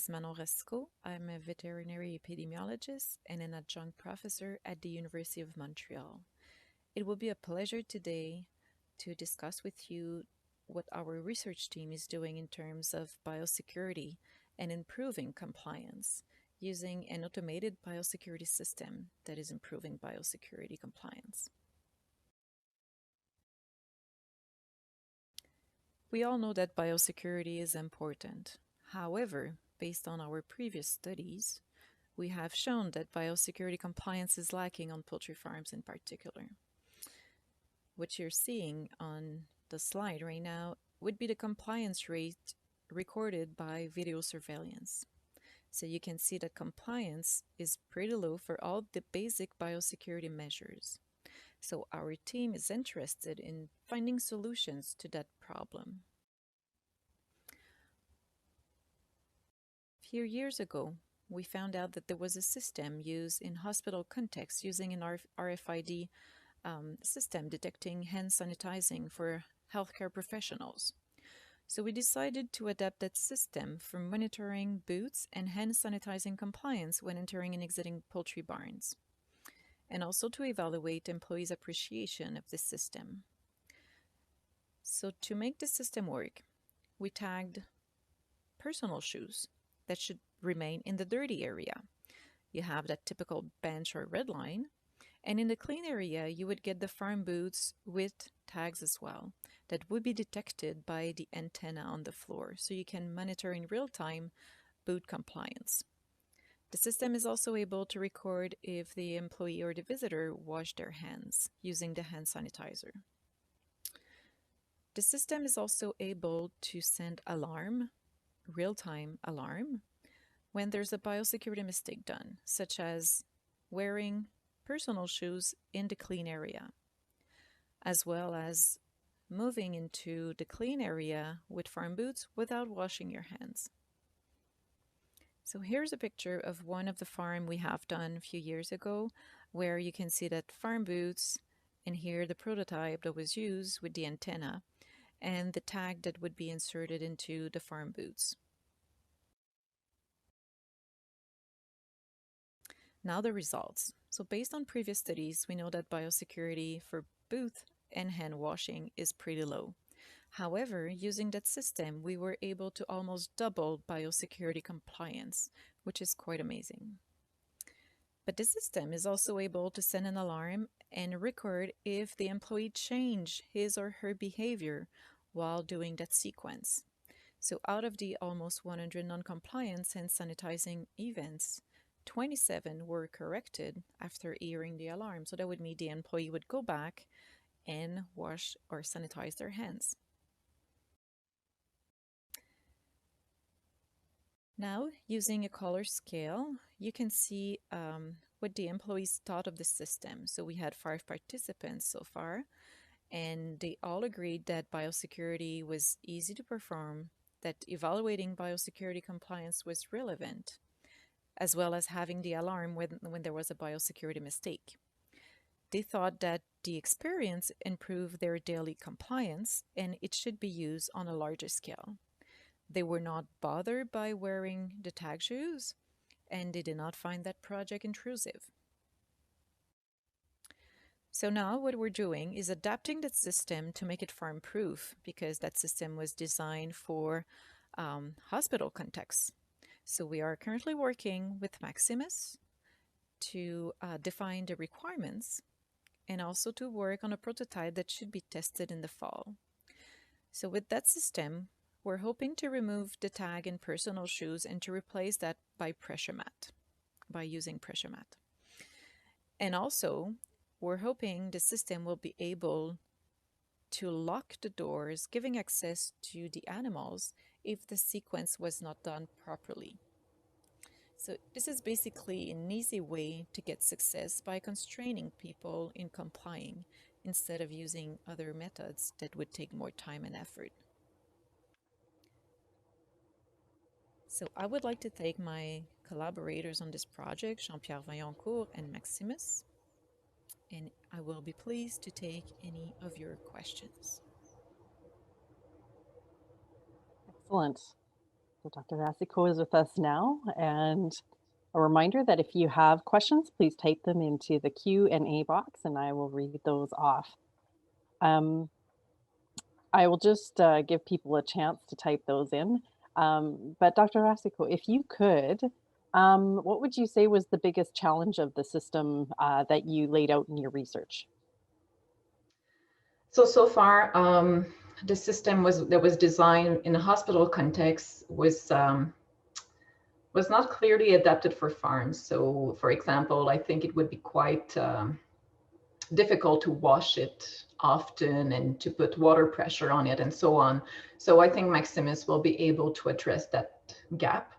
is Manon Racicot. I'm a veterinary epidemiologist and an adjunct professor at the University of Montreal. It will be a pleasure today to discuss with you what our research team is doing in terms of biosecurity and improving compliance using an automated biosecurity system that is improving biosecurity compliance. We all know that biosecurity is important. However, based on our previous studies, we have shown that biosecurity compliance is lacking on poultry farms in particular. What you're seeing on the slide right now would be the compliance rate recorded by video surveillance. So you can see that compliance is pretty low for all the basic biosecurity measures. So our team is interested in finding solutions to that problem. A few years ago, we found out that there was a system used in hospital context using an RFID system detecting hand sanitizing for healthcare professionals. So we decided to adapt that system for monitoring boots and hand sanitizing compliance when entering and exiting poultry barns, and also to evaluate employees' appreciation of the system. So to make the system work, we tagged personal shoes that should remain in the dirty area. You have that typical bench or red line, and in the clean area, you would get the farm boots with tags as well that would be detected by the antenna on the floor, so you can monitor in real time boot compliance. The system is also able to record if the employee or the visitor washed their hands using the hand sanitizer. The system is also able to send alarm, real-time alarm, when there's a biosecurity mistake done, such as wearing personal shoes in the clean area, as well as moving into the clean area with farm boots without washing your hands. So here's a picture of one of the farm we have done a few years ago, where you can see that farm boots, and here the prototype that was used with the antenna, and the tag that would be inserted into the farm boots. Now the results. So based on previous studies, we know that biosecurity for boot and hand washing is pretty low. However, using that system, we were able to almost double biosecurity compliance, which is quite amazing. But the system is also able to send an alarm and record if the employee changed his or her behavior while doing that sequence. So out of the almost 100 non-compliance and sanitizing events, 27 were corrected after hearing the alarm. So that would mean the employee would go back and wash or sanitize their hands. Now, using a color scale, you can see what the employees thought of the system. So we had 5 participants so far, and they all agreed that biosecurity was easy to perform, that evaluating biosecurity compliance was relevant, as well as having the alarm when there was a biosecurity mistake. They thought that the experience improved their daily compliance and it should be used on a larger scale. They were not bothered by wearing the tag shoes, and they did not find that project intrusive. So now what we're doing is adapting that system to make it farm-proof, because that system was designed for hospital contexts. So we are currently working with Maximus to define the requirements and also to work on a prototype that should be tested in the fall. So with that system, we're hoping to remove the tag in personal shoes and to replace that by pressure mat, by using pressure mat. And also, we're hoping the system will be able to lock the doors, giving access to the animals if the sequence was not done properly. So this is basically an easy way to get success by constraining people in complying instead of using other methods that would take more time and effort. So I would like to thank my collaborators on this project, Jean-Pierre Vaillancourt and Maximus, and I will be pleased to take any of your questions. Excellent. So Dr. Racicot is with us now, and a reminder that if you have questions, please type them into the Q&A box and I will read those off. Um, I will just give people a chance to type those in. But Dr. Racicot, if you could, what would you say was the biggest challenge of the system that you laid out in your research? So far, the system that was designed in a hospital context was not clearly adapted for farms. So, for example, I think it would be quite difficult to wash it often and to put water pressure on it and so on. So I think Maximus will be able to address that gap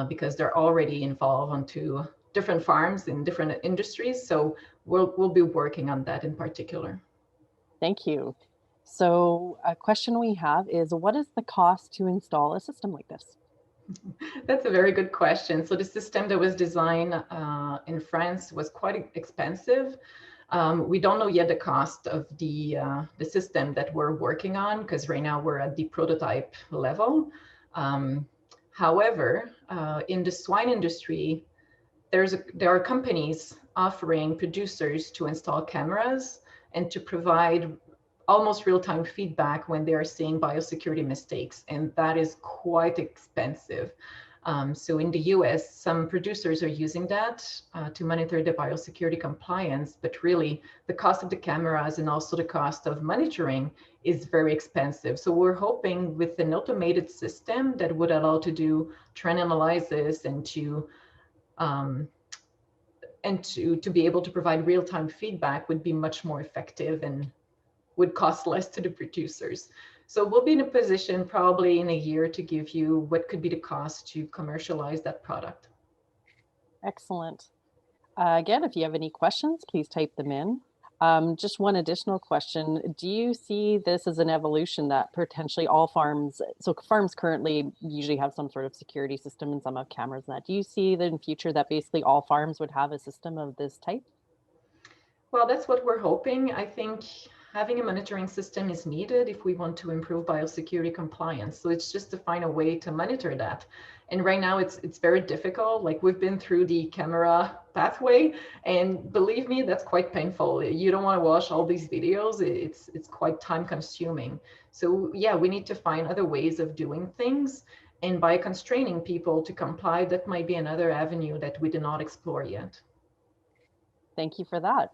because they're already involved onto different farms in different industries. So we'll be working on that in particular. Thank you. So a question we have is, what is the cost to install a system like this? That's a very good question. So the system that was designed in France was quite expensive. We don't know yet the cost of the system that we're working on because right now we're at the prototype level. However, in the swine industry, there are companies offering producers to install cameras and to provide almost real-time feedback when they are seeing biosecurity mistakes, and that is quite expensive. So in the US, some producers are using that to monitor the biosecurity compliance, but really the cost of the cameras and also the cost of monitoring is very expensive. So we're hoping with an automated system that would allow to do trend analysis and to be able to provide real-time feedback would be much more effective and would cost less to the producers. So we'll be in a position probably in a year to give you what could be the cost to commercialize that product. Excellent. Again, if you have any questions, please type them in. Just one additional question. Do you see this as an evolution that potentially all farms, so farms currently usually have some sort of security system and some have cameras and that. Do you see that in future that basically all farms would have a system of this type? Well, that's what we're hoping. I think having a monitoring system is needed if we want to improve biosecurity compliance. So it's just to find a way to monitor that. And right now it's very difficult. Like we've been through the camera pathway, and believe me, that's quite painful. You don't want to watch all these videos. It's quite time consuming. So yeah, we need to find other ways of doing things. And by constraining people to comply, that might be another avenue that we did not explore yet. Thank you for that.